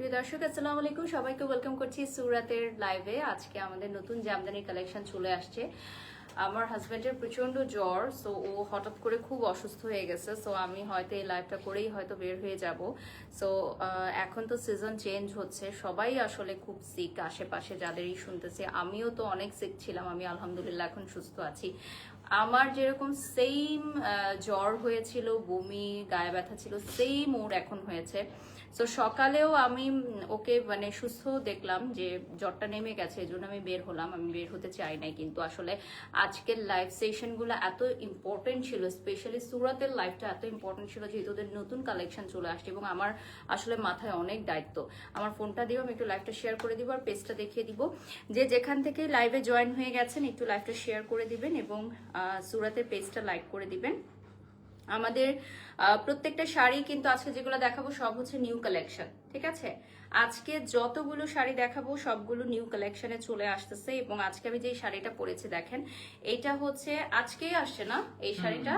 প্রিয় দর্শক আসসালামু আলাইকুম, সবাইকে ওয়েলকাম করছি সুরাতের লাইভে। আজকে আমাদের নতুন জামদানির কালেকশন চলে আসছে। আমার হাজবেন্ডের প্রচন্ড জ্বর, সো ও হঠাৎ করে খুব অসুস্থ হয়ে গেছে। সো আমি হয়তো এই লাইভটা করেই হয়তো বের হয়ে যাব। সো এখন তো সিজন চেঞ্জ হচ্ছে, সবাই আসলে খুব সিক, আশেপাশে যাদেরই শুনতেছি। আমিও তো অনেক সিক ছিলাম, আমি আলহামদুলিল্লাহ এখন সুস্থ আছি। আমার যেরকম সেম জ্বর হয়েছিল, বমি, গায়ে ব্যথা ছিল, সেম ওর এখন হয়েছে। তো সকালেও আমি ওকে মানে সুস্থ দেখলাম যে জ্বরটা নেমে গেছে, এই জন্য আমি বের হলাম। আমি বের হতে চাই নাই, কিন্তু আসলে আজকের লাইভ সেশনগুলো এত ইম্পর্টেন্ট ছিল, স্পেশালি সুরাতের লাইভটা এত ইম্পর্টেন্ট ছিল যেহেতু ওদের নতুন কালেকশন চলে আসছে এবং আমার আসলে মাথায় অনেক দায়িত্ব। আমার ফোনটা দিও, আমি একটু লাইভটা শেয়ার করে দিব আর পেজটা দেখিয়ে দিব। যে যেখান থেকে লাইভে জয়েন হয়ে গেছেন একটু লাইভটা শেয়ার করে দিবেন এবং সুরাতের পেজটা লাইক করে দিবেন। আমাদের প্রত্যেকটা শাড়ি কিন্তু আজকে যেগুলো দেখাবো সব হচ্ছে নিউ কালেকশন, ঠিক আছে? আজকে যতগুলো শাড়ি দেখাবো সবগুলো নিউ কালেকশনে চলে আসতেছে। এবং আজকে আমি যে শাড়িটা পরেছি দেখেন, এইটা হচ্ছে আজকেই আসছে না, এই শাড়িটা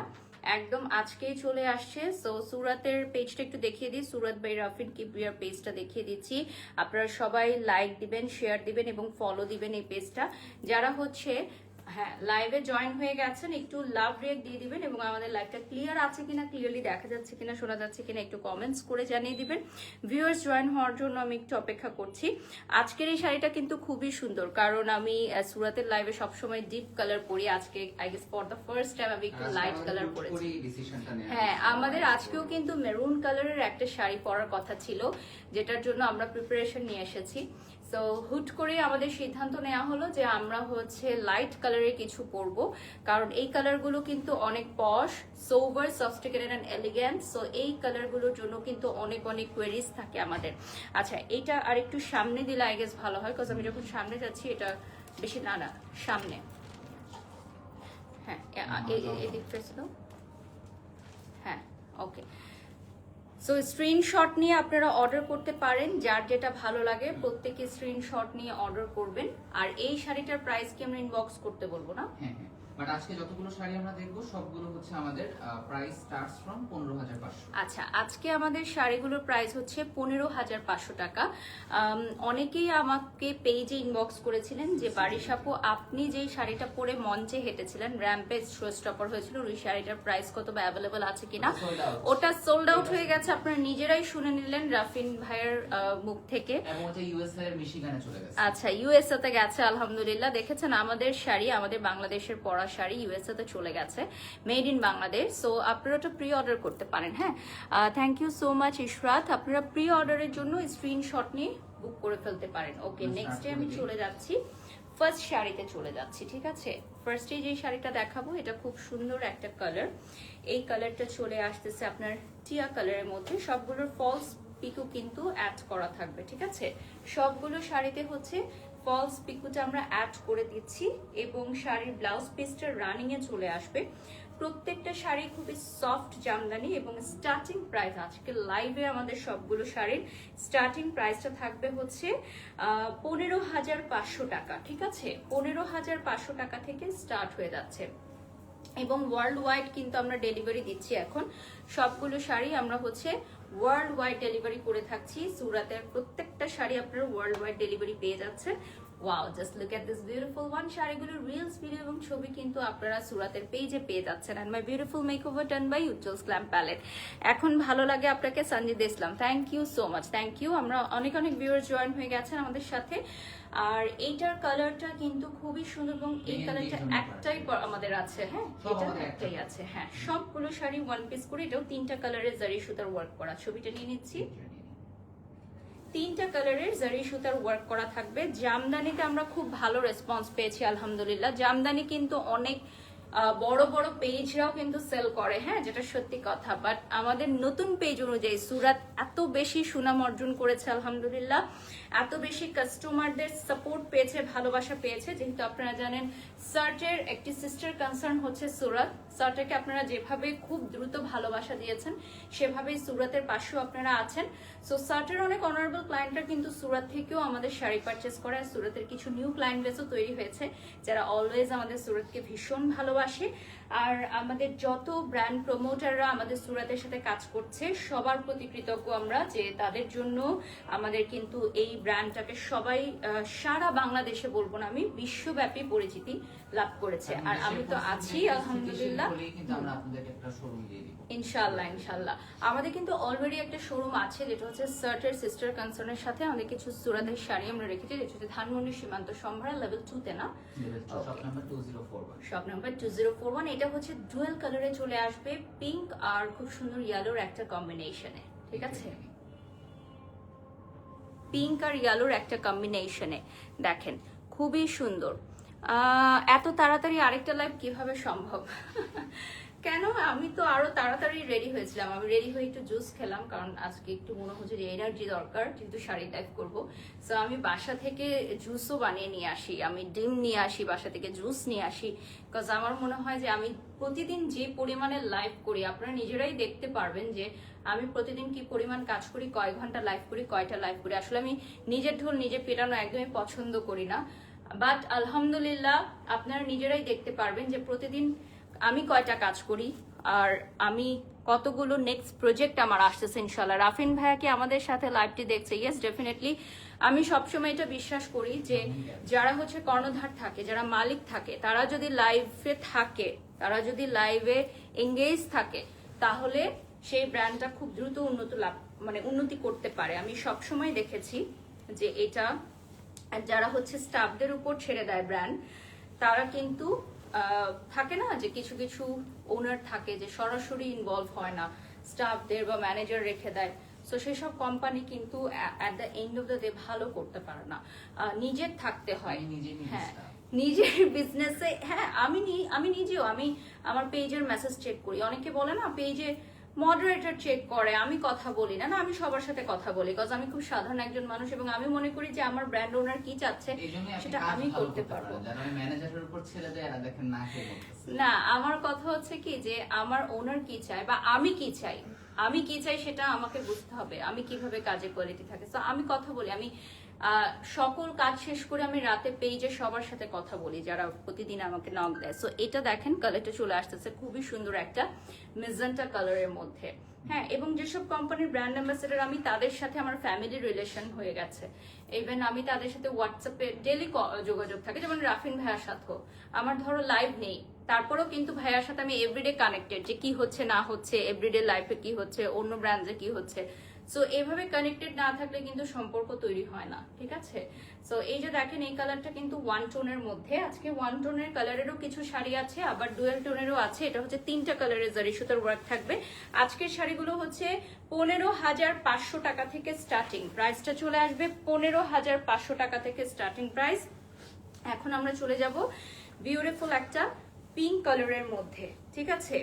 একদম আজকেই চলে আসছে। সো সুরাতের পেজটা একটু দেখিয়ে দিই, সুরাত বাই রাফিন কিবরিয়ার পেজটা দেখিয়ে দিচ্ছি। আপনারা সবাই লাইক দিবেন, শেয়ার দিবেন এবং ফলো দিবেন এই পেজটা। যারা হচ্ছে হ্যাঁ লাইভে জয়েন হয়ে গেছেন একটু লাভ রেট দিয়ে দিবেন এবং আমাদের লাইভটা ক্লিয়ার আছে কিনা, ক্লিয়ারলি দেখা যাচ্ছে কিনা, শোনা যাচ্ছে কিনা একটু কমেন্টস করে জানিয়ে দিবেন। ভিউয়ার্স জয়েন হওয়ার জন্য আমি একটু অপেক্ষা করছি। আজকের এই শাড়িটা কিন্তু খুবই সুন্দর, কারণ আমি সুরাতের লাইভে সবসময় ডিপ কালার পরি। আজকে I guess for the first time আমি একটু লাইট কালার পরেছি। হ্যাঁ, আমাদের আজকেও কিন্তু মেরুন কালারের একটা শাড়ি পরার কথা ছিল, যেটার জন্য আমরা প্রিপারেশন নিয়ে এসেছি। সো হুট করে আমাদের সিদ্ধান্ত নেওয়া হলো যে আমরা হচ্ছে লাইট কালারের কিছু পরবো, কারণ এই কালারগুলো কিন্তু অনেক posh, sober, sophisticated and elegant. So এই কালারগুলোর জন্য কিন্তু অনেক অনেক কোয়েরিজ থাকে আমাদের। আচ্ছা, এটা আর একটু সামনে দিলে আই গেস ভালো হয়, বিকজ আমি যখন সামনে যাচ্ছি এটা বেশি না সামনে। হ্যাঁ, এদিক ফেস দাও। হ্যাঁ, ওকে। সো স্ক্রিনশট নিয়ে আপনারা অর্ডার করতে পারেন, যার যেটা ভালো লাগে প্রত্যেকে স্ক্রিনশট নিয়ে অর্ডার করবেন। আর এই শাড়িটার প্রাইস কি আমরা ইনবক্স করতে বলবো না? হ্যাঁ হ্যাঁ, বাট আজকে যতগুলো শাড়ি আমরা দেখবো সবগুলো হচ্ছে আমাদের প্রাইস স্টার্টস ফ্রম 15,500। আচ্ছা, আজকে আমাদের শাড়িগুলোর প্রাইস হচ্ছে 15,500 টাকা। অনেকেই আমাকে পেজে ইনবক্স করেছিলেন যে বারিশ আপু, আপনি যেই শাড়িটা পরে মঞ্চে হেঁটেছিলেন, র্যাম্পেজ শো স্টপার হয়েছিল, ওই শাড়িটার প্রাইস কত বা অ্যাভেলেবল আছে কিনা? ওটা সোল্ড আউট হয়ে গেছে, আপনারা নিজেরাই শুনে নিলেন রাফিন ভাইয়ের মুখ থেকে। ইউএসএ এর মিশিগানে চলে গেছে। আচ্ছা, ইউএসএ তে গেছে, আলহামদুলিল্লাহ। দেখেছেন আমাদের শাড়ি, আমাদের বাংলাদেশের পরা শাড়ি ইউএসএ তে চলে গেছে, মেড ইন বাংলাদেশ। সো আপনারা ওটা প্রি অর্ডার করতে পারেন। হ্যাঁ, thank you so much Israt. আপনারা প্রি অর্ডারের জন্য স্ক্রিনশট নিয়ে বুক করে ফেলতে পারেন। ওকে, নেক্সট ডে আমি চলে যাচ্ছি, ফার্স্ট শাড়িতে চলে যাচ্ছি, ঠিক আছে? ফার্স্টে যে শাড়িটা দেখাবো এটা খুব সুন্দর একটা কালার। এই কালারটা চলে আসতেছে আপনার টিয়া কালারের মধ্যে। সবগুলোর ফলস পিকো কিন্তু অ্যাড করা থাকবে, ঠিক আছে? সবগুলো শাড়িতে হচ্ছে ফলস পিকুটা আমরা অ্যাড করে দিচ্ছি এবং শাড়ির ব্লাউজ পিসটা রানিং এ চলে আসবে। প্রত্যেকটা শাড়ি খুবই সফট জামদানি এবং স্টার্টিং প্রাইস আজকে লাইভে আমাদের সবগুলো শাড়ির স্টার্টিং প্রাইসটা থাকবে হচ্ছে 15,500 টাকা, ঠিক আছে? 15,500 টাকা থেকে স্টার্ট হয়ে যাচ্ছে এবং ওয়ার্ল্ড ওয়াইড কিন্তু আমরা ডেলিভারি দিচ্ছি। এখন সবগুলো শাড়ি আমরা হচ্ছে ওয়ার্ল্ড ওয়াইড ডেলিভারি করে থাকছি। সুরাতের প্রত্যেকটা শাড়ি আপনারা ওয়ার্ল্ড ওয়াইড ডেলিভারি পেয়ে যাচ্ছে। Wow, just look at this beautiful one. শাড়িগুলোর রিলস, ভিডিও এবং ছবি কিন্তু আপনারা সুরাতের পেজে পেয়ে যাচ্ছেন। And my beautiful makeover done by Ujjwal glam palette. এখন ভালো লাগে আপনাকে Sanjid Islam, thank you so much, thank you. আমরা অনেক অনেক ভিউয়ার জয়েন হয়ে গেছেন আমাদের সাথে। আর এইটার কালারটা কিন্তু খুবই সুন্দর এবং এই কালারটা একটাই আমাদের আছে। হ্যাঁ, এটা একটাই আছে। হ্যাঁ, সবগুলো শাড়ি ওয়ান পিস করে, এটাও 3টা কালারের জারি সুতার ওয়ার্ক করা। ছবিটা নিয়ে নিচ্ছি। 3টা কালারের জারি সুতার ওয়ার্ক করা থাকবে। জামদানিতে আমরা খুব ভালো রেসপন্স পেয়েছি আলহামদুলিল্লাহ। জামদানি কিন্তু অনেক বড় বড় পেজরাও কিন্তু সেল করে, হ্যাঁ, যেটা সত্যি কথা। বাট আমাদের নতুন পেজ অনুযায়ী সুরাত এত বেশি সুনাম অর্জন করেছে আলহামদুলিল্লাহ, এত বেশি কাস্টমারদের সাপোর্ট পেয়েছে, ভালোবাসা পেয়েছে। যেহেতু আপনারা জানেন সার্টের একটি সিস্টার কনসার্ন হচ্ছে সুরাত। সার্টকে আপনারা যেভাবে খুব দ্রুত ভালোবাসা দিয়েছেন সেভাবেই সুরাতের পাশেও আপনারা আছেন। সো সার্টের অনেক অনারেবল ক্লায়েন্টরা কিন্তু সুরাত থেকেও আমাদের শাড়ি পারচেস করে। সুরাতের কিছু নিউ ক্লায়েন্ট বেসও তৈরি হয়েছে যারা অলওয়েজ আমাদের সুরাতকে ভীষণ ভালোবাসে ভালোবাসে। আর আমাদের যত ব্র্যান্ড প্রমোটাররা আমাদের সুরাতের সাথে কাজ করছে সবার প্রতি কৃতজ্ঞ আমরা, যে তাদের জন্য আমাদের কিন্তু এই ব্র্যান্ডটাকে সবাই সারা বাংলাদেশে বলবো না আমি, বিশ্বব্যাপী পরিচিতি লাভ করেছে। আর আমি তো আছি আলহামদুলিল্লাহ। কিন্তু আমরা আপনাদেরকে একটা শোরুম দিয়ে দিব ইনশাআল্লাহ ইনশাআল্লাহ। আমাদের কিন্তু অলরেডি একটা শোরুম আছে, যেটা হচ্ছে সার্টের সিস্টার কনসার্নের সাথে আমাদের কিছু সুরাতের শাড়ি আমরা রেখেছি, যেটা হচ্ছে ধানমন্ডি সীমান্ত সম্ভার লেভেল 2 তে না, শপ নাম্বার 2041। Shop number 2041। এটা হচ্ছে ডুয়েল কালারে চলে আসবে, পিঙ্ক আর খুব সুন্দর ইয়েলোর একটা কম্বিনেশনে, ঠিক আছে? পিঙ্ক আর ইয়েলোর একটা কম্বিনেশনে দেখেন, খুবই সুন্দর। এত তাড়াতাড়ি আরেকটা লাইভ কিভাবে সম্ভব? কেন, আমি তো আরো তাড়াতাড়ি রেডি হয়েছিলাম। আমি রেডি হয়ে একটু জুস খেলাম, কারণ আজকে একটু মনে হচ্ছে যে এনার্জি দরকার, কিন্তু শাড়ি লাইভ করবো। সো আমি বাসা থেকে জুসও বানিয়ে নিয়ে আসি, আমি ডিম নিয়ে আসি, বাসা থেকে জুস নিয়ে আসি। বিকজ আমার মনে হয় যে আমি প্রতিদিন যে পরিমাণে লাইভ করি, আপনারা নিজেরাই দেখতে পারবেন যে আমি প্রতিদিন কি পরিমাণ কাজ করি, কয় ঘন্টা লাইভ করি, কয়টা লাইভ করি। আসলে আমি নিজের ঢোল নিজে পেটানো একদমই পছন্দ করি না, বাট আলহামদুলিল্লাহ আপনারা নিজেরাই দেখতে পারবেন যে প্রতিদিন আমি কয়টা কাজ করি আর আমি কতগুলো নেক্সট প্রজেক্ট আমার আসতেছে ইনশাল্লাহ। রাফিন ভাইয়া কি আমাদের সাথে লাইভটি দেখছে? Yes, definitely. আমি সবসময় এটা বিশ্বাস করি যে যারা হচ্ছে কর্ণধার থাকে, যারা মালিক থাকে, তারা যদি লাইভে থাকে, তারা যদি লাইভে এঙ্গেজ থাকে, তাহলে সেই ব্র্যান্ডটা খুব দ্রুত উন্নতি করতে পারে। আমি সবসময় দেখেছি যে এটা যারা হচ্ছে স্টাফদের উপর ছেড়ে দেয় ব্র্যান্ড, তারা কিন্তু থাকে না যে কিছু কিছু ওনার থাকে যে সরাসরি ইনভলভ হয় না, স্টাফদের বা ম্যানেজার রেখে দেয়। সো সেসব কোম্পানি কিন্তু at the end of the day ভালো করতে পারে না, নিজের থাকতে হয়। হ্যাঁ, নিজের বিজনেসে। হ্যাঁ, আমি নিজেও আমার পেজের মেসেজ চেক করি। অনেকে বলে না পেজে মডারেটর চেক করে, আমি কথা বলি না। না, আমি সবার সাথে কথা বলি, বিকজ আমি খুব সাধারণ একজন মানুষ এবং আমি মনে করি যে আমার ব্র্যান্ড ওনার কি চাচ্ছে সেটা আমি করতে পারবো। না, আমার কথা হচ্ছে কি যে আমার ওনার কি চায় বা আমি কি চাই সেটা আমাকে বুঝতে হবে, আমি কিভাবে কাজের কোয়ালিটি থাকে। তো আমি কথা বলি, আমি সকল কাজ শেষ করে আমি রাতে পেজে সবার সাথে কথা বলি যারা প্রতিদিন আমাকে নক দেয়। সো এটা দেখেন, কালারটা চলে আসতেছে খুবই সুন্দর একটা মেজেন্টা কালারের মধ্যে। হ্যাঁ, এবং যেসব কোম্পানির ব্র্যান্ড অ্যাম্বাসেডার, আমি তাদের সাথে আমার ফ্যামিলি রিলেশন হয়ে গেছে। ইভেন আমি তাদের সাথে হোয়াটসঅ্যাপে ডেলি যোগাযোগ থাকে, যেমন রাফিন ভাইয়ার সাথেও আমার ধরো লাইভ নেই, তারপরেও কিন্তু ভাইয়ার সাথে আমি এভরিডে কানেক্টেড, যে কি হচ্ছে না হচ্ছে, এভরিডে লাইফে কি হচ্ছে, অন্য ব্র্যান্ডে কি হচ্ছে। সো এইভাবে কানেক্টেড না থাকলে কিন্তু সম্পর্ক তৈরি হয় না, ঠিক আছে? সো এই যে দেখেন, এই কালারটা কিন্তু ওয়ান টোনের মধ্যে। আজকে ওয়ান টোনের কালারেরও কিছু শাড়ি আছে, আবার ডুয়েল টোনেরও আছে। এটা হচ্ছে 3টা কালারের জারি সুতার ওয়ার্ক থাকবে। আজকের শাড়িগুলো হচ্ছে 15,500 টাকা থেকে স্টার্টিং প্রাইসটা চলে আসবে, 15,500 টাকা থেকে স্টার্টিং প্রাইস। এখন আমরা চলে যাব বিউটিফুল একটা পিঙ্ক কালারের মধ্যে, ঠিক আছে?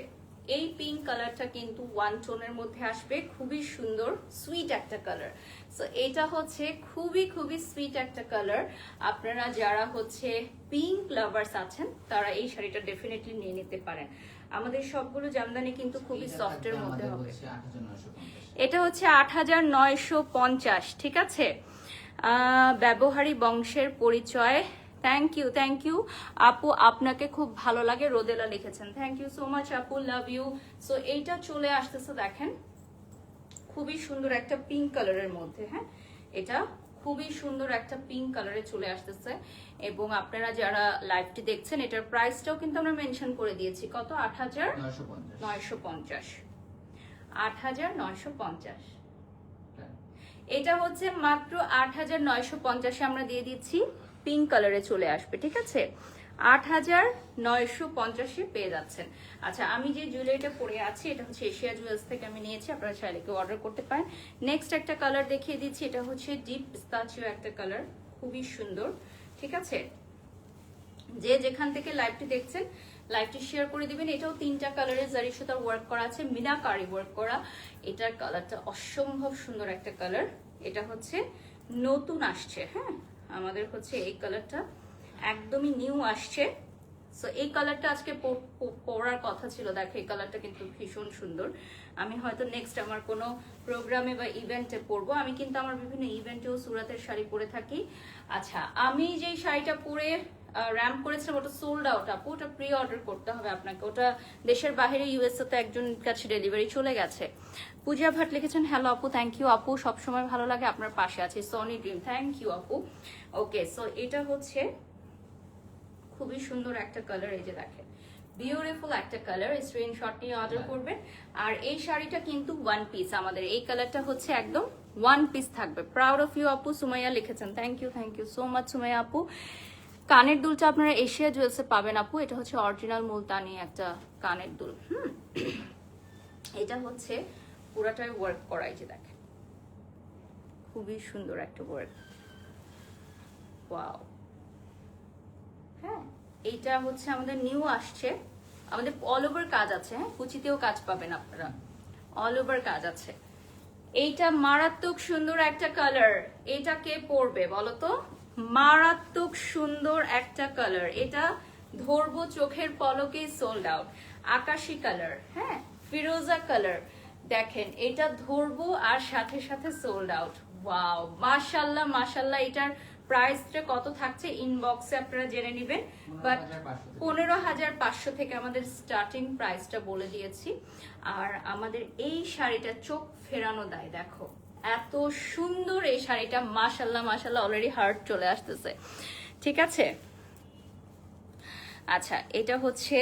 এই পিঙ্ক কালারটা কিন্তু ওয়ান টোনের মধ্যে আসবে, খুবই সুন্দর সুইট একটা কালার। সো এটা হচ্ছে খুবই খুবই সুইট একটা কালার। আপনারা যারা হচ্ছে পিঙ্ক লাভার্স আছেন, তারা এই শাড়িটা ডেফিনেটলি নিয়ে নিতে পারেন। আমাদের সবগুলো জামদানি কিন্তু খুবই সফটের মধ্যে হবে। এটা হচ্ছে 8,950, ঠিক আছে? ব্যবহারী বংশের পরিচয়। থ্যাংক ইউ আপু, আপনাকে খুব ভালো লাগে, রোদেলা লিখেছেন। থ্যাংক ইউ সো মাচ আপু, লাভ ইউ। সো এইটা চলে আসতেছে দেখেন, খুবই সুন্দর একটা পিঙ্ক কালারের মধ্যে। হ্যাঁ, এটা খুবই সুন্দর একটা পিঙ্ক কালারে চলে আসতেছে। এবং আপনারা যারা লাইভটি দেখছেন, এটার প্রাইসটাও কিন্তু আমরা মেনশন করে দিয়েছি। কত? 8,950। 8,950। এটা হচ্ছে মাত্র 8,950 আমরা দিয়ে দিচ্ছি। পিঙ্ক কালারে চলে আসবে, ঠিক আছে? 8,950 পেয়ে যাচ্ছেন। আচ্ছা, আমি যে জুয়েলারিটা পরে আছি এটা হচ্ছে এশিয়া জুয়েলার্স থেকে আমি নিয়েছি, আপনারা চাইলে কেউ অর্ডার করতে পারেন। নেক্সট একটা কালার দেখিয়ে দিচ্ছি, এটা হচ্ছে ডিপ পিস্তাচিও একটা কালার, খুবই সুন্দর, ঠিক আছে? যে যেখান থেকে লাইভটি দেখছেন, লাইভটি শেয়ার করে দিবেন। এটাও 3টা কালারের জারি সুতার ওয়ার্ক করা আছে, মিনাকারি ওয়ার্ক করা। এটার কালারটা অসম্ভব সুন্দর একটা কালার। এটা হচ্ছে নতুন আসছে। হ্যাঁ, আমাদের হচ্ছে এই কালারটা একদমই নিউ আসছে। সো এই কালারটা আজকে পরার কথা ছিল। দেখো, এই কালারটা কিন্তু ভীষণ সুন্দর। আমি হয়তো নেক্সট আমার কোনো প্রোগ্রামে বা ইভেন্টে পরবো। আমি কিন্তু আমার বিভিন্ন ইভেন্টেও সুরাতের শাড়ি পরে থাকি। আচ্ছা, আমি যে শাড়িটা পরে র্যাম্প করেছিলাম ওটা সোল্ড আউট আপু, ওটা প্রি অর্ডার করতে হবে আপনাকে, ওটা দেশের বাইরে ইউএসএ তে একজন কাছে ডেলিভারি চলে গেছে। পূজা ভাট লিখেছেন হ্যালো আপু, থ্যাংক ইউ আপু, সবসময় ভালো লাগে আপনার পাশে আছি, সনি ড্রিম, থ্যাংক ইউ আপু। ওকে, সো এটা হচ্ছে খুবই সুন্দর একটা কালার, এই যে দেখেন বিউটিফুল একটা কালার, স্ক্রিনশট নিয়ে অর্ডার করবেন। আর এই শাড়িটা কিন্তু ওয়ান পিস, আমাদের এই কালারটা হচ্ছে একদম ওয়ান পিস থাকবে। প্রাউড অফ ইউ আপু, সুমাইয়া লিখেছেন, thank you so much Sumaiya আপু। কানের দুলটা আপনারা এশিয়া জুয়েলসে পাবেন আপু, এটা হচ্ছে অরিজিনাল মুলতানি একটা কানের দুল। এটা হচ্ছে পুরাটাই ওয়ার্ক করা, এই যে দেখেন খুবই সুন্দর একটা ওয়ার্ক, ওয়াও। হ্যাঁ, এইটা হচ্ছে আমাদের নিউ আসছে, আমাদের অল ওভার কাজ আছে, হ্যাঁ কুচিতেও কাজ পাবেন আপনারা, অল ওভার কাজ আছে। এইটা মারাত্মক সুন্দর একটা কালার, এটা কে পরবে বলো তো? মারাত্মক সুন্দর একটা কালার, এটা ধরবো চোখের পলকে সোল্ড আউট। আকাশি কালার, হ্যাঁ ফিরোজা কালার, দেখেন এটা ধরবো আর সাথে সাথে সোল্ড আউট। ওয়াও, মাশাল্লাহ মাশাল্লাহ। এটার প্রাইসটা কত থাকছে ইনবক্সে আপনারা জেনে নেবেন, বাট 15,500 থেকে আমাদের স্টার্টিং প্রাইসটা বলে দিয়েছি। আর আমাদের এই শাড়িটা চোখ ফেরানো দেয়, দেখো এত সুন্দর এই শাড়িটা, মাশাল্লাহ মাশাল্লাহ। অলরেডি হার্ট চলে আসতেছে, ঠিক আছে। আচ্ছা, এটা হচ্ছে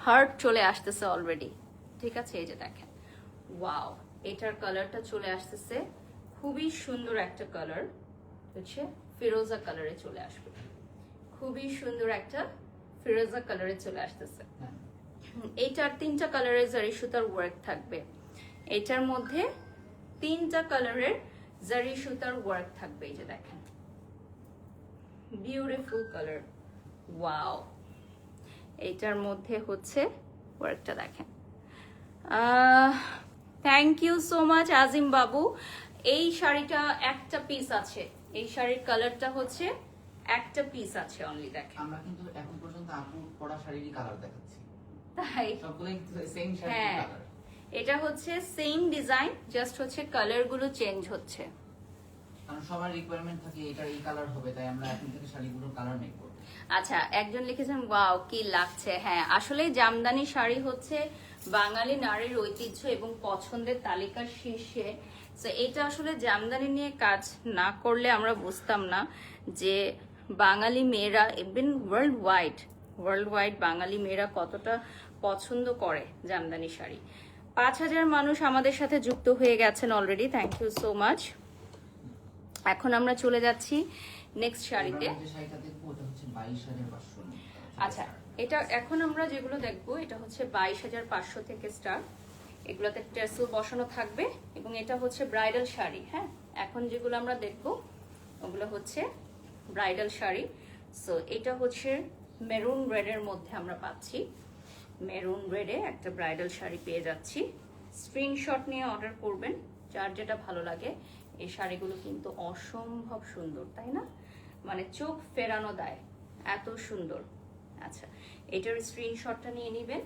হার্ট চলে আসতেছে অলরেডি, ঠিক আছে। এই যে দেখেন ওয়াও, এটার কালারটা চলে আসতেছে, খুবই সুন্দর একটা কালার, হচ্ছে ফিরোজা কালারে চলে আসবে, খুবই সুন্দর একটা ফিরোজা কালারে চলে আসতেছে। এইটার 3টা কালারের জারি সুতার ওয়ার্ক থাকবে, এটার মধ্যে 3টা কালারের জারি সুতার ওয়ার্ক থাকবে, এই যে দেখেন বিউটিফুল কালার, ওয়াও। এইটার মধ্যে হচ্ছে ওয়ার্কটা দেখেন। থ্যাংক ইউ সো মাচ আজিম বাবু। এই শাড়িটা একটা পিস আছে, এই শাড়ির কালারটা হচ্ছে একটা পিস আছে অনলি, দেখেন। আমরা কিন্তু এখন পর্যন্ত আপু পরা শাড়িরই কালার দেখাচ্ছি, তাই সবগুলোই সেম শাড়ির হ্যাঁ, কালার। এটা হচ্ছে সেম ডিজাইন, জাস্ট হচ্ছে কালার গুলো চেঞ্জ হচ্ছে, কারণ সবার রিকোয়ারমেন্ট থাকে এটা এই কালার হবে, তাই আমরা এখন থেকে শাড়িগুলোর কালার মেক করব। আচ্ছা, একজন লিখেছেন ওয়াও কি লাগছে। হ্যাঁ, আসলে জামদানি শাড়ি হচ্ছে বাঙালি নারীর ঐতিহ্য এবং পছন্দের তালিকার শীর্ষে। তো এটা আসলে জামদানি নিয়ে কাজ না করলে আমরা বুঝতাম না যে বাঙালি মেয়েরা ইভেন ওয়ার্ল্ড ওয়াইড বাঙালি মেয়েরা কতটা পছন্দ করে জামদানি শাড়ি। 5,000 মানুষ আমাদের সাথে যুক্ত হয়ে গেছেন already, thank you so much. এখন আমরা চলে যাচ্ছি নেক্সট শাড়িতে। এবার যে শাড়িটা দেখবো ওটা হচ্ছে 22,500। আচ্ছা, এটা এখন আমরা যেগুলো দেখবো এটা হচ্ছে 22,500 থেকে স্টার্ট, এগুলোতে টেসেল বসানো থাকবে এবং এটা হচ্ছে ব্রাইডাল শাড়ি। হ্যাঁ, এখন যেগুলো আমরা দেখবো ওগুলো হচ্ছে ব্রাইডাল শাড়ি। সো এটা হচ্ছে মেরুন রেডের মধ্যে আমরা পাচ্ছি, মেরুন রেডে একটা ব্রাইডাল শাড়ি পেয়ে যাচ্ছি। স্ক্রিনশট নিয়ে অর্ডার করবেন যার যেটা ভালো লাগে। এই শাড়িগুলো কিন্তু অসম্ভব সুন্দর, তাই না? মানে চোখ ফেরানো দেয়, এত সুন্দর। আচ্ছা, এটার স্ক্রিনশটটা নিয়ে নেবেন,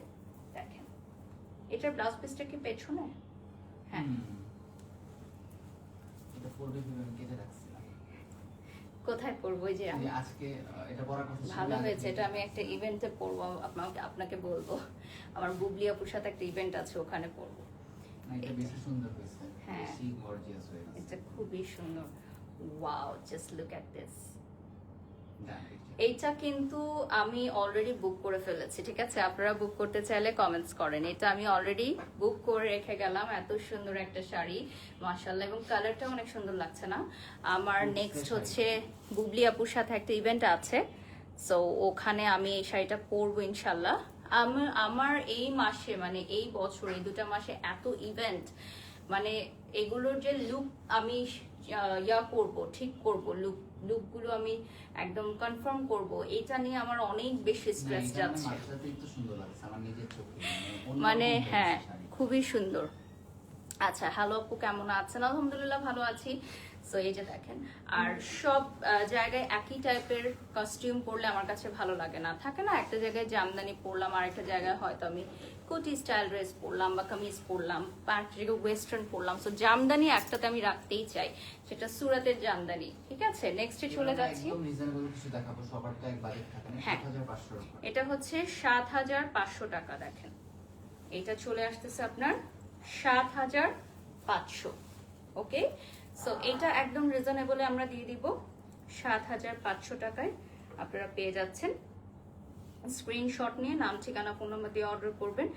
দেখেন এটার ব্লাউজ পিসটা কি পেছনে? হ্যাঁ, এটা পরবে ভেবে আমি কেটে রাখছিলাম। কোথায় পরবো? ওই যে এই আজকে এটা পরার কথা ছিল। ভালো হয়েছে, এটা আমি একটা ইভেন্টে পরবো, আপনাকে বলবো। আমার বুবলি আপুর সাথে একটা ইভেন্ট আছে, ওখানে পরবো। না, এটা বেশি সুন্দর হয়েছে, হ্যাঁ। বেশি গর্জিয়াস হয়ে গেছে। এটা খুবই সুন্দর, wow, just look at this. Done. এইটা কিন্তু আমি অলরেডি বুক করে ফেলেছি, ঠিক আছে? আপনারা বুক করতে চাইলে কমেন্টস করেন। এটা আমি অলরেডি বুক করে রেখে গেলাম, এত সুন্দর একটা শাড়ি মাশাআল্লাহ, এবং কালারটা অনেক সুন্দর লাগছে না? আমার নেক্সট হচ্ছে বুবলি আপুর সাথে একটা ইভেন্ট আছে, সো ওখানে আমি এই শাড়িটা পরবো ইনশাল্লাহ। আমার এই মাসে মানে এই বছর এই 2টা মাসে এত ইভেন্ট, মানে এগুলোর যে লুক আমি করব, ঠিক করব, লুকগুলো আমি একদম কনফার্ম করব, এটা নিয়ে আমার অনেক বেশি স্ট্রেস যাচ্ছে। মানে হ্যাঁ, খুবই সুন্দর। আচ্ছা, হ্যালো আপু, কেমন আছেন? আলহামদুলিল্লাহ ভালো আছি। সো এই যে দেখেন, আর সব জায়গায় একই টাইপের কস্টিউম পরলে আমার কাছে ভালো লাগে না, থাকে না একটা জায়গায় জামদানি পরলাম আর একটা জায়গায় হয়তো আমি কোটি স্টাইল ড্রেস পরলাম বা কামিজ পরলাম বা একটা জায়গায় ওয়েস্টার্ন পরলাম। সো জামদানি একটাতে আমি রাখতেই চাই, সেটা সুরাতের জামদানি। ঠিক আছে, নেক্সটে চলে যাচ্ছি। একদম রিজনেবল কিছু দেখাবো, সবার তো এক বাজেট থাকে না। হ্যাঁ। 7500 টাকা। এটা হচ্ছে 7500 টাকা। দেখেন এটা চলে আসতেছে আপনার 7500। ওকে, সো এটা একদম রিজনেবলে আমরা দিয়ে দিব 7500 টাকায় আপনারা পেয়ে যাচ্ছেন। স্ক্রিনশট নিয়ে নাম ঠিকানা ফোন নাম্বার দিয়ে অর্ডার করবেন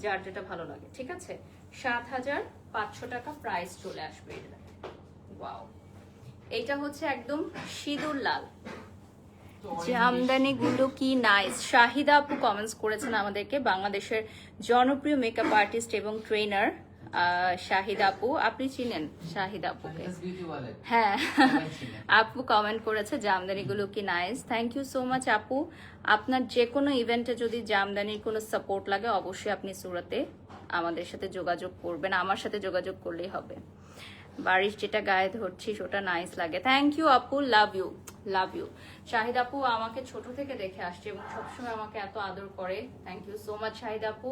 যার যেটা ভালো লাগে। ঠিক আছে, 7500 টাকা প্রাইস চলে আসবে। এটা দেখেন, ওয়াও, এইটা হচ্ছে একদম সিঁদুর লাল। জামদানি গুলো কি নাইস। শাহিদা আপু কমেন্টস করেছেন আমাদেরকে, বাংলাদেশের জনপ্রিয় মেকআপ আর্টিস্ট এবং ট্রেনার শাহিদা আপু। আপনি চিনেন শাহিদা আপুকে? Beauty wallet. হ্যাঁ, আপু কমেন্ট করেছে জামদানি গুলো কি nice. Thank you so much আপু। আপনার যে কোনো ইভেন্টে যদি জামদানির কোনো সাপোর্ট লাগে অবশ্যই আপনি সুরাতে আমাদের সাথে যোগাযোগ করবেন, আমার সাথে যোগাযোগ করলেই হবে। বারিশ যেটা গায়ে ধরছিস ওটা নাইস লাগে। থ্যাংক ইউ আপু, love you, love you. Shahid আপু আমাকে ছোট থেকে দেখে আসছে এবং সবসময় আমাকে এত আদর করে। Thank you so much Shahid আপু।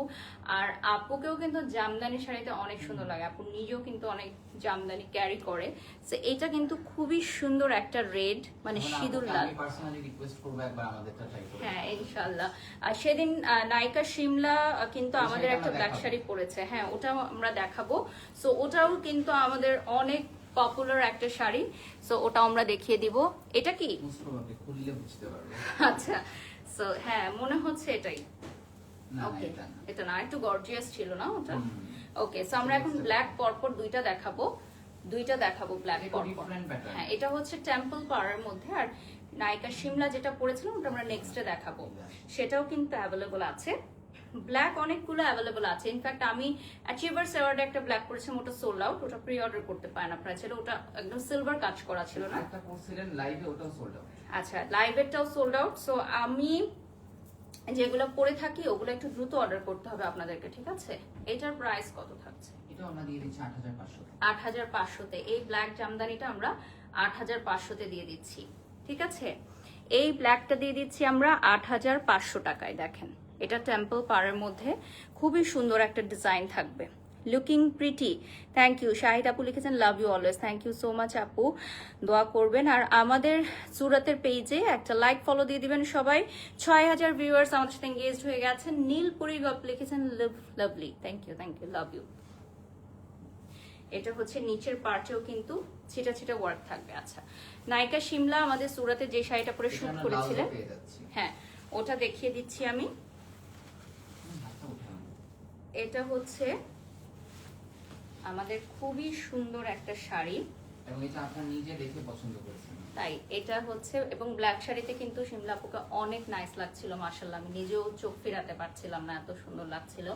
আর আপুকেও কিন্তু জামদানি শাড়িতে অনেক সুন্দর লাগে, আপু নিজেও কিন্তু অনেক জামদানি ক্যারি করে। তো এটা কিন্তু খুবই সুন্দর একটা রেড, মানে সিঁদুর লাল। আমি পার্সোনালি রিকোয়েস্ট করব একবার আমাদেরটা ট্রাই করুন। হ্যাঁ ইনশাআল্লাহ। আর সেদিন নায়িকা শিমলা কিন্তু আমাদের একটা ব্ল্যাক শাড়ি পরেছে, হ্যাঁ ওটা আমরা দেখাবো। সো ওটাও কিন্তু আমাদের অনেক পপুলার একটা শাড়ি, সো ওটা আমরা দেখিয়ে দিব। এটা কি খুললে বুঝতে পারবে। আচ্ছা, সো হ্যাঁ মনে হচ্ছে এটাই। না ওকে, এটা না। এটা না, একটু গর্জিয়াস ছিল না ওটা? হুম। ওকে, সো আমরা এখন ব্ল্যাক পরপর দুইটা দেখাবো, ব্ল্যাক এটা পরপর। different pattern। হ্যাঁ এটা হচ্ছে টেম্পল পাড়ের মধ্যে, আর নায়িকা শিমলা যেটা পরেছিলাম ওটা আমরা নেক্সটে দেখাবো, সেটাও কিন্তু অ্যাভেলেবল আছে। ব্ল্যাক অনেকগুলো অ্যাভেলেবল আছে। ইনফ্যাক্ট আমি অ্যাচিভার্স অ্যাওয়ার্ডে একটা ব্ল্যাক পরেছিলাম, ওটা সোল্ড আউট, ওটা প্রি অর্ডার করতে পারেন আপনারা, ছিল ওটা একদম সিলভার কাজ করা ছিল না। একটা করছিলেন লাইভে, ওটাও সোল্ড আউট। আচ্ছা, লাইভেরটাও সোল্ড আউট। সো আমি যেগুলো পরে থাকি ওগুলো একটু দ্রুত অর্ডার করতে হবে আপনাদেরকে, ঠিক আছে? এটার প্রাইস কত থাকছে? এটা আমরা দিয়ে দিচ্ছি 8500 টাকা। 8500-তে এই ব্ল্যাক জামদানিটা আমরা 8500-তে দিয়ে দিচ্ছি। ঠিক আছে, এই ব্ল্যাকটা দিয়ে দিচ্ছি আমরা 8500 টাকায়। দেখেন এটা টেম্পল পাড়ের মধ্যে খুবই সুন্দর একটা ডিজাইন থাকবে, looking pretty. Thank you Shahid আপু লিখেছেন love you always. Thank you so much আপু, দোয়া করবেন। আর আমাদের সুরাতের পেজে একটা লাইক ফলো দিয়ে দিবেন সবাই। 6000 ভিউয়ার্স আমাদের সাথে এঙ্গেজড হয়ে গেছেন। নীলপুরি গপ লিখেছেন lovely, thank you, love you. এটা হচ্ছে নিচের পার্টেও কিন্তু ছিটা ছিটা ওয়ার্ক থাকবে। আচ্ছা, নায়িকা শিমলা আমাদের সুরাতে যে শাড়িটা পরে শুট করেছিলেন, হ্যাঁ ওটা দেখিয়ে দিচ্ছি আমি। এটা হচ্ছে আমাদের খুবই সুন্দর একটা শাড়ি, এবং এটা আপনারা নিজে দেখে পছন্দ করেছেন। তাই এটা হচ্ছে, এবং ব্ল্যাক শাড়িতে কিন্তু শিমলা আপুকে অনেক নাইস লাগছিল মাশাআল্লাহ, আমি নিজেও চোখ ফিরাতে পারছিলাম না, এত সুন্দর লাগছিল।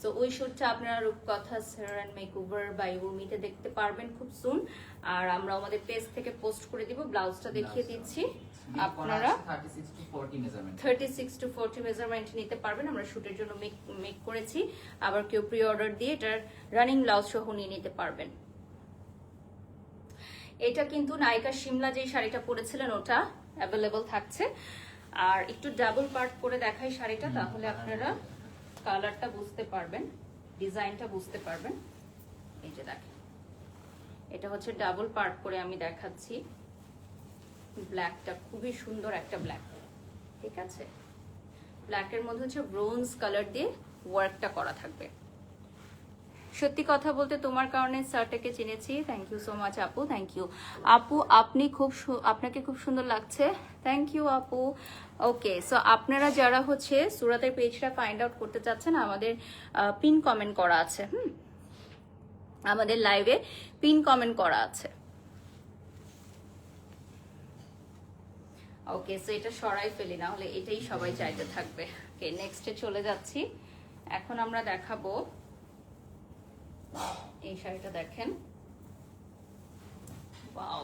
সো ওই শুটটা আপনারা রূপকথা হেয়ার অ্যান্ড মেকওভার বাই উর্মিতে দেখতে পারবেন খুব সুন। আর আমরা আমাদের পেজ থেকে পোস্ট করে দিব। ব্লাউজটা দেখিয়ে দিচ্ছি, আপনারা 36 to 40 মেজারমেন্ট নিতে পারবেন। আমরা শুটের জন্য মেক করেছি, আবার কেউ প্রি অর্ডার দিয়ে এটার রানিং ব্লাউজ সহ নিয়ে নিতে পারবেন। এটা কিন্তু নায়িকা শিমলা যে শাড়িটা পরেছিলেন ওটা অ্যাভেলেবল থাকছে। আর একটু ডাবল পার্ট করে দেখাই শাড়িটা, তাহলে আপনারা কালারটা বুঝতে পারবেন, ডিজাইনটা বুঝতে পারবেন। এই যে দেখেন, এটা হচ্ছে ডাবল পার্ট করে আমি দেখাচ্ছি। ব্ল্যাকটা খুবই সুন্দর একটা ব্ল্যাক, ঠিক আছে? ব্ল্যাকের মধ্যে হচ্ছে ব্রোঞ্জ কালার দিয়ে ওয়ার্কটা করা থাকবে। সত্যি কথা বলতে তোমার কারণে স্যারটাকে চিনেছি। থ্যাংক ইউ সো মাচ আপু, থ্যাংক ইউ আপু। আপনাকে খুব সুন্দর লাগছে, থ্যাংক ইউ আপু। ওকে, সো আপনারা যারা হচ্ছে সুরাতের পেজটা ফাইন্ড আউট করতে চাচ্ছেন, আমাদের পিন কমেন্ট করা আছে, আমাদের লাইভে পিন কমেন্ট করা আছে। ওকে, সো এটা সরাই ফেলি, না হলে এটাই সবাই চাইতে থাকবে। ওকে, নেক্সটে চলে যাচ্ছি। এখন আমরা দেখাবো এই শাড়িটা। দেখেন, ওয়াও,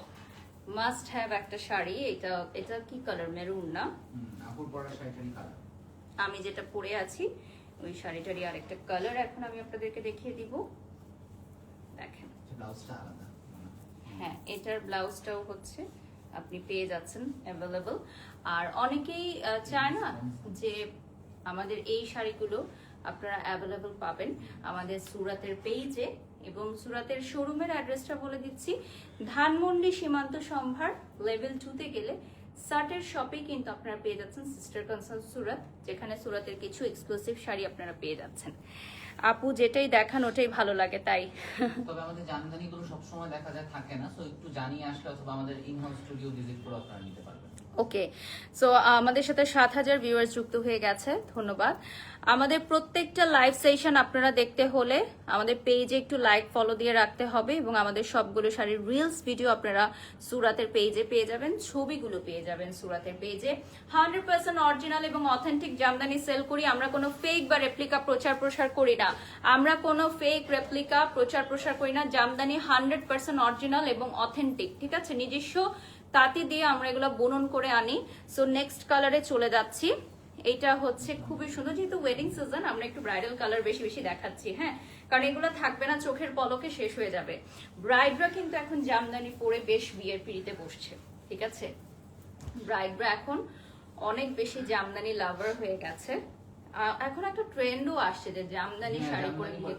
মাস্ট হ্যাভ একটা শাড়ি। এটা কি কালার? মেরুন না? আপুর পরা শাড়িটারই কালার। আমি যেটা পরে আছি ওই শাড়িটারই আরেকটা কালার এখন আমি আপনাদেরকে দেখিয়ে দিব। দেখেন ব্লাউজটা আলাদা। হ্যাঁ, এটার ব্লাউজটাও হচ্ছে আপনি পেয়ে যাচ্ছেন অ্যাভেলেবল। আর অনেকেই চায় না যে আমাদের এই শাড়িগুলো আপনারা অ্যাভেলেবল পাবেন আমাদের সুরাতের পেজে, এবং সুরাতের শোরুমের অ্যাড্রেসটা বলে দিচ্ছি, ধানমন্ডি সীমান্ত সম্ভার লেভেল 2-তে গেলে সার্টের শপে কিন্তু আপনারা পেয়ে যাচ্ছেন সিস্টার কনসার্ন সুরাত, যেখানে সুরাতের কিছু এক্সক্লুসিভ শাড়ি আপনারা পেয়ে যাচ্ছেন। আপু যেটাই দেখান ওটাই ভালো লাগে, তাই তবে আমাদের জামদানিগুলো সবসময় দেখা যায় থাকে না, সো একটু জানিয়ে আসলে অথবা আমাদের ইনহাউস স্টুডিও ভিজিট করে আপনারা নিতে পারবেন। ওকে, সো আমাদের সাথে 7,000 ভিউয়ার্স যুক্ত হয়ে গেছে, ধন্যবাদ। আমাদের প্রত্যেকটা লাইভ সেশন আপনারা দেখতে হলে আমাদের পেজে একটু লাইক ফলো দিয়ে রাখতে হবে, এবং আমাদের সবগুলো শাড়ির রিলস ভিডিও আপনারা সুরাতের পেজে পেয়ে যাবেন, ছবিগুলো পেয়ে যাবেন সুরাতের পেজে। 100% অরিজিনাল এবং অথেন্টিক জামদানি সেল করি আমরা, কোনো ফেক বা রেপ্লিকা প্রচার প্রসার করি না, আমরা কোনো ফেক রেপ্লিকা প্রচার প্রসার করি না। জামদানি 100% অরিজিনাল এবং অথেন্টিক, ঠিক আছে, নিজস্ব তাঁতি দিয়ে আমরা এগুলো বুনন করে আনি। সো নেক্সট কালারে চলে যাচ্ছি। এইটা হচ্ছে খুবই সুন্দর, যেহেতু ওয়েডিং সিজন আমরা একটু ব্রাইডাল কালার বেশি বেশি দেখাচ্ছি, হ্যাঁ, কারণ এগুলো থাকবে না, চোখের পলকে শেষ হয়ে যাবে। ব্রাইডরা কিন্তু এখন জামদানি পরে বেশ বিয়ের পিড়িতে বসছে, ঠিক আছে, ব্রাইডরা এখন অনেক বেশি জামদানি লাভার হয়ে গেছে। এখন একটা ট্রেন্ডও আসছে যে জামদানি শাড়ি পরে বিয়ে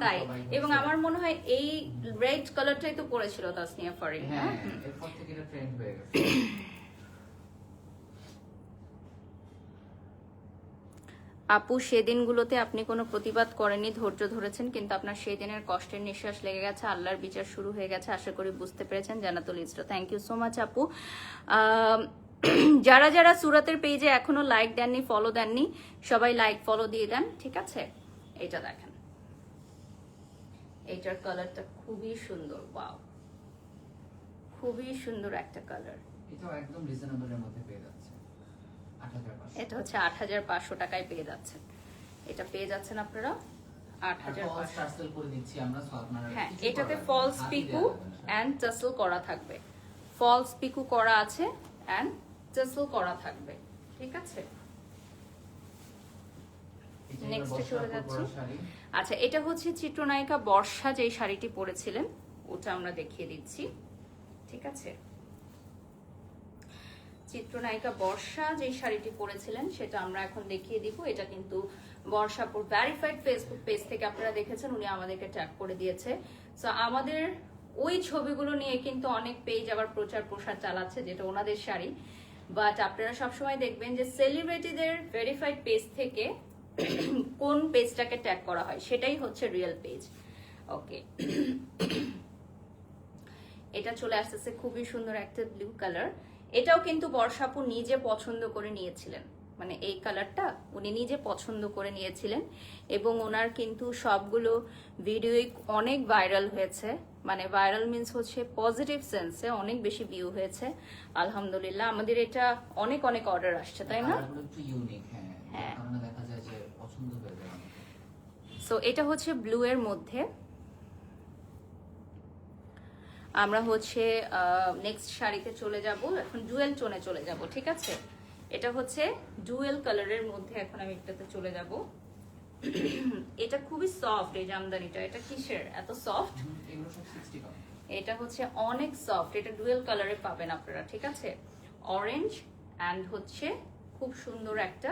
তাই, এবং আমার মনে হয় এই রেড কালারটাই তো পরেছিল তাসনিয়া ফারিন। হ্যাঁ, এরপর থেকে এটা ট্রেন্ড হয়ে গেছে। আপু সেদিনগুলোতে আপনি কোনো প্রতিবাদ করেননি, ধৈর্য ধরেছেন, কিন্তু আপনার সেদিনের কষ্টের নিঃশ্বাস লেগে গেছে, আল্লাহর বিচার শুরু হয়ে গেছে, আশা করি বুঝতে পেরেছেন। জান্নাতুল ইসরা, থ্যাংক ইউ সো মাচ আপু। যারা যারা সুরাতের পেজে এখনো লাইক দেননি, ফলো দেননি, সবাই লাইক ফলো দিয়ে দেন, ঠিক আছে। এটা দেখেন, এটার কালারটা খুবই সুন্দর, ওয়াও, খুবই সুন্দর একটা কালার। এটাও একদম রিজনেবলের মধ্যে পেয়ে যাচ্ছে, 8,500। এটা হচ্ছে 8,500 টাকায় পেয়ে যাচ্ছেন। এটা পেয়ে যাচ্ছেন আপনারা 8,500 টার্সেল করে দিচ্ছি আমরা, সো আপনারা হ্যাঁ, কিছু এটাতে করার ফলস নেই, হাতই পিকু দেয়া যাবে না। এন্ড টাসেল করা থাকবে, ফলস পিকু করা আছে এন্ড টাসেল করা থাকবে, ঠিক আছে। এটা নেক্সট বর্ষা চলে আপুর যাচ্ছি। পরা শাড়ি। আচ্ছা, এটা হচ্ছে চিত্রনায়িকা বর্ষা যেই শাড়িটি পরেছিলেন ওটা আমরা দেখিয়ে দিচ্ছি, ঠিক আছে। চিত্রনায়িকা বর্ষা যেই শাড়িটি পরেছিলেন সেটা আমরা এখন দেখিয়ে দিব। এটা কিন্তু বর্ষাপুর ভেরিফাইড ফেসবুক পেজ থেকে আপনারা দেখেছেন, উনি আমাদেরকে ট্যাগ করে দিয়েছে। সো আমাদের ওই ছবিগুলো নিয়ে কিন্তু অনেক পেজ আবার প্রচার প্রসার চালাচ্ছে, যেটা ওনাদের শাড়ি। বাট আপনারা সবসময় দেখবেন যে সেলিব্রিটিদের ভেরিফাইড পেজ থেকে কোন পেজটাকে ট্যাগ করা হয় সেটাই হচ্ছে রিয়েল পেজ। ওকে, এটা চলে আসতেছে খুবই সুন্দর একটা ব্লু কালার। এটাও কিন্তু বর্ষাপু নিজে পছন্দ করে নিয়েছিলেন, মানে এই কালারটা উনি নিজে পছন্দ করে নিয়েছিলেন, এবং ওনার কিন্তু সবগুলো ভিডিওই অনেক ভাইরাল হয়েছে। মানে ভাইরাল মিন্স হচ্ছে পজিটিভ সেন্সে অনেক বেশি ভিউ হয়েছে, আলহামদুলিল্লাহ। আমাদের এটা অনেক অনেক অর্ডার আসছে, তাই না? কালারগুলো একটু ইউনিক, হ্যাঁ, হ্যাঁ। কারণে দেখা যায় যে পছন্দ হয়ে যায় অনেকের। সো এটা হচ্ছে ব্লু এর মধ্যে। আমরা হচ্ছে নেক্সট শাড়িতে চলে যাব, এখন ডুয়েল টোনে চলে যাব, ঠিক আছে। এটা হচ্ছে ডুয়েল কালারের মধ্যে, এখন আমি এটাতে চলে যাব। এটা খুবই সফট, এই জামদানিটা। এটা কিসের এত সফট? এগুলো সব 60 টাকা। এটা হচ্ছে অনেক সফট, এটা ডুয়েল কালারে পাবেন আপনারা, ঠিক আছে। অরেঞ্জ অ্যান্ড হচ্ছে খুব সুন্দর একটা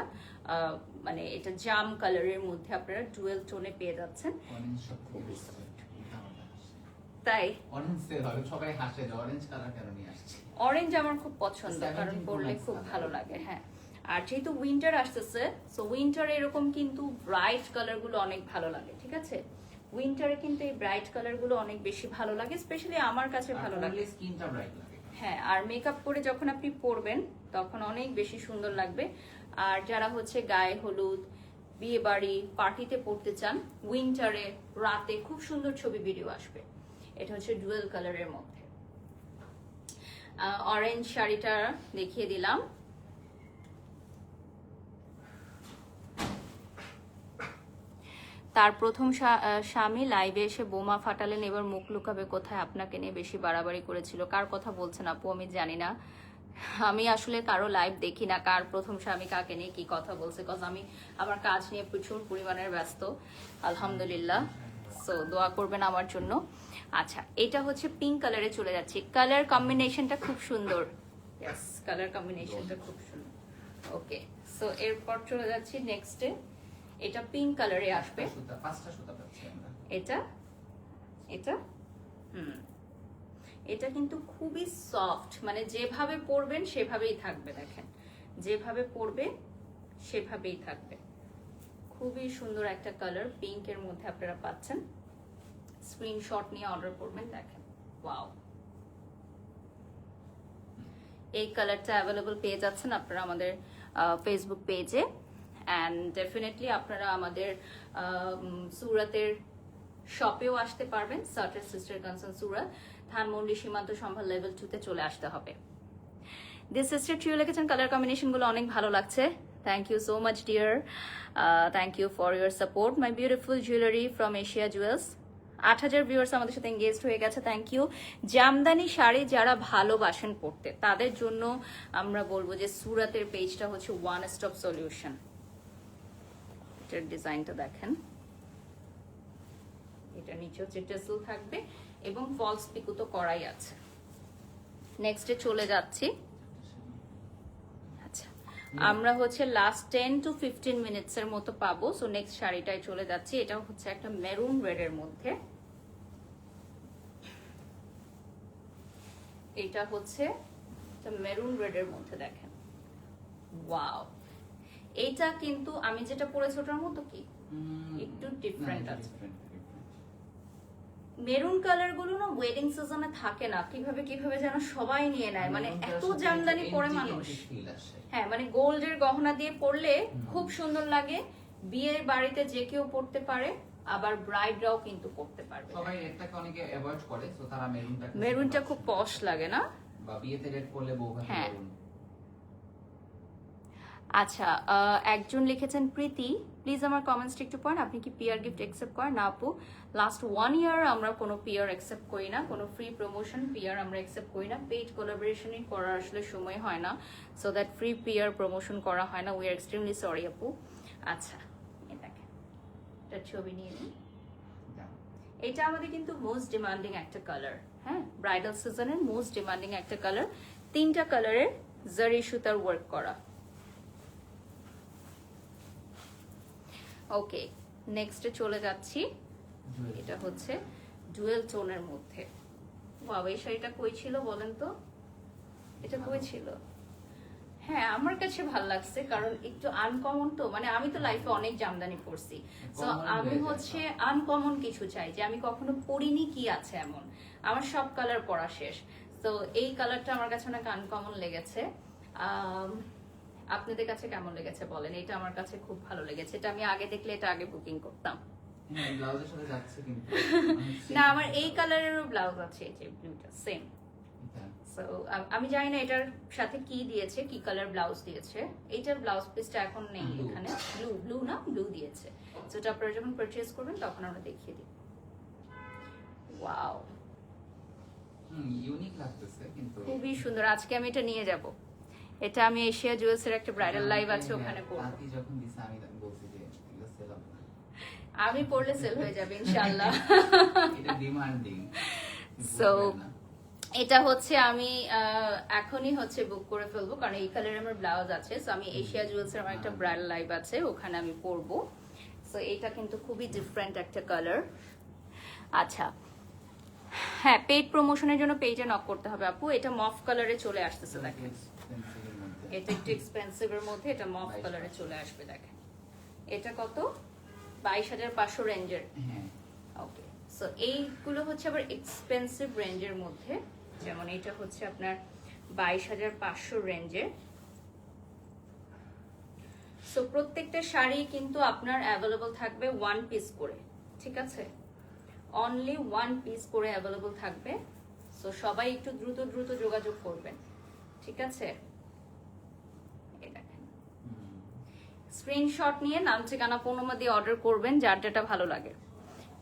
মানে এটা জাম কালারের মধ্যে আপনারা ডুয়েল টোনে পেয়ে যাচ্ছেন। অরেঞ্জ সব থেকে খুবই বেশি soft। তাই অরেঞ্জ সেল হবে, সবাই হাসে যে অরেঞ্জ কালার কেন নিয়ে আসছে। অরেঞ্জ আমার খুব পছন্দ, 17 কারণ পরলে Pro Max খুব color। ভালো লাগে, হ্যাঁ। আর যেহেতু উইন্টার আসতেছে, সো উইন্টারে এরকম কিন্তু ব্রাইট কালার গুলো অনেক ভালো লাগে, ঠিক আছে। উইন্টারে কিন্তু এই ব্রাইট কালার গুলো অনেক বেশি ভালো লাগে, স্পেশালি আমার কাছে ভালো লাগে। স্কিনটা ব্রাইট লাগে। হ্যাঁ, আর মেকআপ করে যখন আপনি পরবেন তখন অনেক বেশি সুন্দর লাগবে। আর যারা হচ্ছে গায়ে হলুদ, বিয়ে বাড়ি, পার্টিতে পরতে চান উইন্টারে, রাতে খুব সুন্দর ছবি ভিডিও আসবে। এটা হচ্ছে ডুয়েল কালারের মধ্যে। অরেঞ্জ শাড়িটা দেখিয়ে দিলাম। তার প্রথম স্বামী লাইভে এসে বোমা ফাটালেন, এবার মুখ লুকাবে কোথায়? আপনাকে নিয়ে বেশি বাড়াবাড়ি করেছিল। কার কথা বলছেন আপু? আমি জানি না, আমি আসলে কারো লাইভ দেখি না, কার প্রথম স্বামী কাকে নিয়ে কি কথা বলছে, কজ আমি আমার কাজ নিয়ে প্রচুর পরিমাণের ব্যস্ত, আলহামদুলিল্লাহ। সো সো দোয়া করবেন আমার জন্য। আচ্ছা, এটা হচ্ছে পিঙ্ক কালারে চলে যাচ্ছি। কালার কম্বিনেশনটা খুব সুন্দর। ইয়েস, কালার কম্বিনেশনটা খুব সুন্দর। ওকে, সো এরপর চলে যাচ্ছি নেক্সটে। এটা পিঙ্ক কালারে আসবে। পাঁচটা সুতা পাচ্ছি আমরা। এটা এটা এটা কিন্তু খুবই সফট, মানে যেভাবে পরবেন সেভাবেই থাকবে। দেখেন, যেভাবে পরবে সেভাবেই থাকবে। খুবই সুন্দর একটা কালার, পিঙ্কের মধ্যে আপনারা পাচ্ছেন। স্ক্রিনশট নিয়ে অর্ডার করবেন। দেখেন, ওয়াও, এই কালারটা অ্যাভেলেবল পেয়ে যাচ্ছেন আপনারা আমাদের ফেসবুক পেজে। অ্যান্ড ডেফিনেটলি আপনারা আমাদের সুরাতের শপেও আসতে পারবেন। সার্টের সিস্টার কনসার্ন সুরাত, ধানমন্ডি সীমান্ত সম্ভার লেভেল 2 তে চলে আসতে হবে। দিস সিস্টার ট্রিও লিখেছেন কালার কম্বিনেশনগুলো অনেক ভালো লাগছে। Thank you so much dear, thank you for your support. My beautiful jewellery from Asia Jewels. 8000 viewers আমাদের সাথে এঙ্গেজড হয়ে গেছে, থ্যাংক ইউ। জামদানি শাড়ি যারা ভালোবাসেন পড়তে, তাদের জন্য আমরা বলবো যে সুরাতের পেজটা হচ্ছে ওয়ান স্টপ সলিউশন। এটার ডিজাইনটা দেখেন, এটা নিচে হচ্ছে টেসেল থাকবে এবং ফলস পিকো তো করাই আছে। নেক্সটে চলে যাচ্ছি। আচ্ছা, আমরা হচ্ছে লাস্ট 10 to 15 মিনিটস এর মতো পাবো। সো নেক্সট শাড়িটায় চলে যাচ্ছি। এটা হচ্ছে একটা মেরুন রেড এর মধ্যে। এটা হচ্ছে একটা মেরুন রেড এর মধ্যে, দেখেন, ওয়াও। এইটা কিন্তু আমি যেটা পরেছি ওটার মতো কি একটু ডিফারেন্ট আছে। মেরুন কালার গুলো না ওয়েডিং সিজনে থাকে না, কিভাবে কিভাবে যেন সবাই নিয়ে নেয়, মানে এত জামদানি পরে মানুষ। হ্যাঁ, মানে গোল্ডের গহনা দিয়ে পরলে খুব সুন্দর লাগে। বিয়ের বাড়িতে যে কেউ পরতে পারে, আবার ব্রাইডরাও কিন্তু পরতে পারবে। সবাই রেডটাকে অনেকে অ্যাভয়েড করে, সো তারা মেরুনটা খুব পশ লাগে না? বা বিয়েতে রেড পরলে বউভাতে হ্যাঁ। মেরুন। আচ্ছা, একজন লিখেছেন প্রীতি, প্লিজ আমার কমেন্টসটা একটু পড়েন। আপনি কি পিআর গিফট অ্যাকসেপ্ট করেন? না আপু, লাস্ট 1 ইয়ার আমরা কোনো পিআর অ্যাকসেপ্ট করি না, কোনো ফ্রি প্রমোশন পিআর আমরা অ্যাকসেপ্ট করি না। পেইড কোলাবোরেশনই করার আসলে সময় হয় না, so that free PR promotion করা হয় না। উই আর এক্সট্রিমলি সরি আপু। আচ্ছা, এই দেখেন, এটা ছবি নিয়ে নিই। এটা আমাদের কিন্তু মোস্ট ডিমান্ডিং একটা কালার। হ্যাঁ, ব্রাইডাল সিজনের মোস্ট ডিমান্ডিং একটা কালার। 3টা কালারের জারি সুতার ওয়ার্ক করা। ওকে, নেক্সটে চলে যাচ্ছি। এটা হচ্ছে ডুয়েল টোনের মধ্যে। বাবা, এই শাড়িটা কই ছিল বলেন তো? এটা কই ছিল? হ্যাঁ, আমার কাছে ভালো লাগছে কারণ একটু আনকমন তো, মানে আমি তো লাইফে অনেক জামদানি পরছি, তো আমি হচ্ছে আনকমন কিছু চাই, যে আমি কখনো পরিনি কি আছে এমন। আমার সব কালার পরা শেষ, তো এই কালারটা আমার কাছে অনেক আনকমন লেগেছে। আপনাদের কাছে কেমন লেগেছে বলেন? এটা আমার কাছে খুব ভালো লেগেছে। এটা আমি আগে দেখলে এটা আগে বুকিং করতাম। হ্যাঁ, ব্লাউজের সাথে যাচ্ছে কিন্তু না, আমার এই কালারেরও ব্লাউজ আছে, এই যে ব্লুটা সেম। সো আমি জানি না এটার সাথে কি দিয়েছে, কি কালার ব্লাউজ দিয়েছে। এইটার ব্লাউজ পিসটা এখন নেই এখানে। ব্লু না, ব্লু দিয়েছে। সো এটা আপনারা যখন পারচেজ করবেন তখন আমরা দেখিয়ে দিই। ওয়াও, ইউনিক লাগতেছে কিন্তু খুবই সুন্দর। আজকে আমি এটা নিয়ে যাব। এটা আমি এশিয়া জুয়েলসের একটা ব্রাইডাল লাইভ আছে, ওখানে পরবো। আপনি যখন দিছে আমি বলছি যে এগুলো সেল হবে না। আমি পরলে সেল হয়ে যাবে ইনশাআল্লাহ। এটা ডিমান্ডিং। সো এটা হচ্ছে আমি এখনই হচ্ছে বুক করে ফেলবো, কারণ এই কালারের আমার ব্লাউজ আছে। সো আমি এশিয়া জুয়েলসের আমার একটা ব্রাইডাল লাইভ আছে, ওখানে আমি পরবো। সো এটা কিন্তু খুবই ডিফারেন্ট একটা কালার। আচ্ছা, হ্যাঁ, পেইড প্রমোশনের জন্য পেজে নক করতে হবে আপু। এটা মফ কালারে চলে আসতেছে, দেখেন। এটা একটু এক্সপেন্সিভের মধ্যে, এটা মফ কালারে চলে আসবে, দেখেন। এটা কত? 22,500 রেঞ্জের। হ্যাঁ, ওকে, সো এইগুলো হচ্ছে আবার এক্সপেন্সিভ রেঞ্জের মধ্যে, যেমন এটা হচ্ছে আপনার 22,500 রেঞ্জের। সো প্রত্যেকটা শাড়ি কিন্তু আপনার অ্যাভেলেবল থাকবে 1 পিস করে, ঠিক আছে? অনলি 1 পিস করে অ্যাভেলেবল থাকবে। সো সবাই একটু দ্রুত দ্রুত যোগাযোগ করবেন, ঠিক আছে? এই দেখেন, স্ক্রিনশট নিয়ে নাম ঠিকানা ফোন নাম্বার দিয়ে অর্ডার করবেন, যার যেটা ভালো লাগে।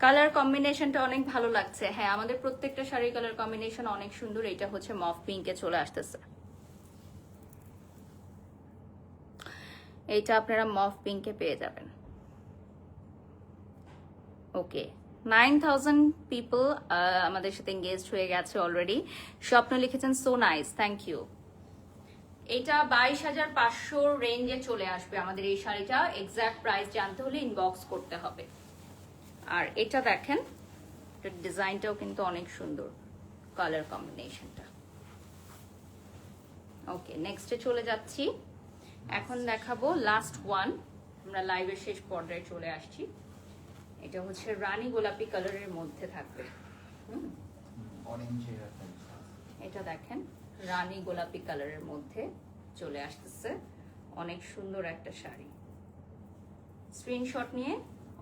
কালার কম্বিনেশনটা অনেক ভালো লাগছে। হ্যাঁ, আমাদের প্রত্যেকটা শাড়ির কালার কম্বিনেশন অনেক সুন্দর। এটা হচ্ছে মফ পিঙ্কে চলে আসতেছে। এইটা আপনারা মফ পিঙ্কে পেয়ে যাবেন। ওকে, 9,000 পিপল আমাদের সাথে এঙ্গেজড হয়ে গেছে অলরেডি। স্বপ্ন লিখেছেন সো নাইস, থ্যাংক ইউ। এটা 22,500 রেঞ্জে চলে আসবে আমাদের এই শাড়িটা। এক্সাক্ট প্রাইস জানতে হলে ইনবক্স করতে হবে। আর এটা দেখেন, এটার ডিজাইনটাও কিন্তু অনেক সুন্দর, কালার কম্বিনেশনটা। ওকে, নেক্সটে চলে যাচ্ছি। এখন দেখাবো লাস্ট ওয়ান, আমরা লাইভের শেষ পর্যায়ে চলে আসছি। এটা হচ্ছে রানী গোলাপি কালারের মধ্যে থাকবে। অরেঞ্জের একটা বিষয়। এটা দেখেন রানী গোলাপি কালারের মধ্যে চলে আসতেছে, অনেক সুন্দর একটা শাড়ি। স্ক্রিনশট নিয়ে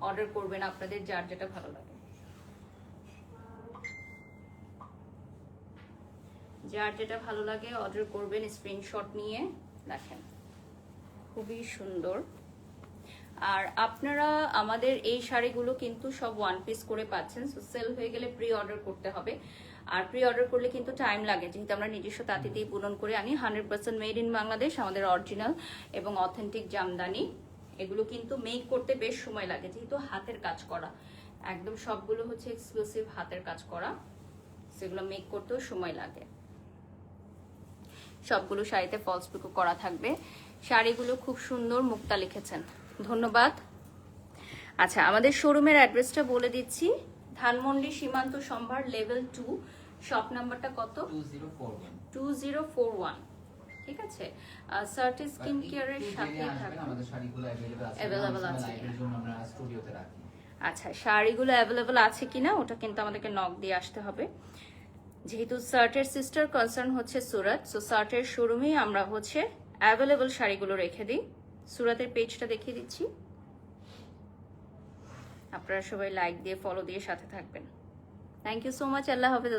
অর্ডার করবেন আপনাদের যার যেটা ভালো লাগে, যার যেটা ভালো লাগে অর্ডার করবেন স্ক্রিনশট নিয়ে। দেখেন খুবই সুন্দর। আর আপনারা আমাদের এই শাড়িগুলো কিন্তু সব ওয়ান পিস করে পাচ্ছেন, সো সেল হয়ে গেলে প্রি অর্ডার করতে হবে। আর প্রি অর্ডার করলে কিন্তু টাইম লাগে, যেহেতু আমরা নিজস্ব তাঁতিতেই বুনন করে আনি। 100% মেড ইন বাংলাদেশ, আমাদের অরিজিনাল এবং অথেন্টিক জামদানি। এগুলো কিন্তু মেক করতে বেশ সময় লাগে, যেহেতু হাতের কাজ করা, একদম সবগুলো হচ্ছে এক্সক্লুসিভ হাতের কাজ করা, সেগুলো মেক করতেও সময় লাগে। সবগুলো শাড়িতে ফলস পিকো করা থাকবে। শাড়িগুলো খুব সুন্দর, মুক্তা লিখেছেন, ধন্যবাদ। আচ্ছা, আমাদের শোরুমের অ্যাড্রেসটা বলে দিচ্ছি। ধানমন্ডি সীমান্ত সম্ভার লেভেল 2, শপ নাম্বারটা কত? 2041। ঠিক আছে, সার্টি স্কিন কেয়ারের সাথে থাকবে। আমাদের শাড়িগুলো Available আছে লাইভের জন্য আমরা স্টুডিওতে রাখি। আচ্ছা, শাড়িগুলো অ্যাভেলেবল আছে কিনা ওটা কিন্তু আমাদেরকে নক দিয়ে আসতে হবে, যেহেতু সার্টের সিস্টার কনসার্ন হচ্ছে সুরাত, সো সার্টের শোরুমেই আমরা হচ্ছে অ্যাভেলেবল শাড়িগুলো রেখে দিই। সুরাতের পেজটা দেখিয়ে দিচ্ছি, আপনারা সবাই লাইক দিয়ে ফলো দিয়ে সাথে থাকবেন। থ্যাংক ইউ সো মাচ, আল্লাহ হাফেজ।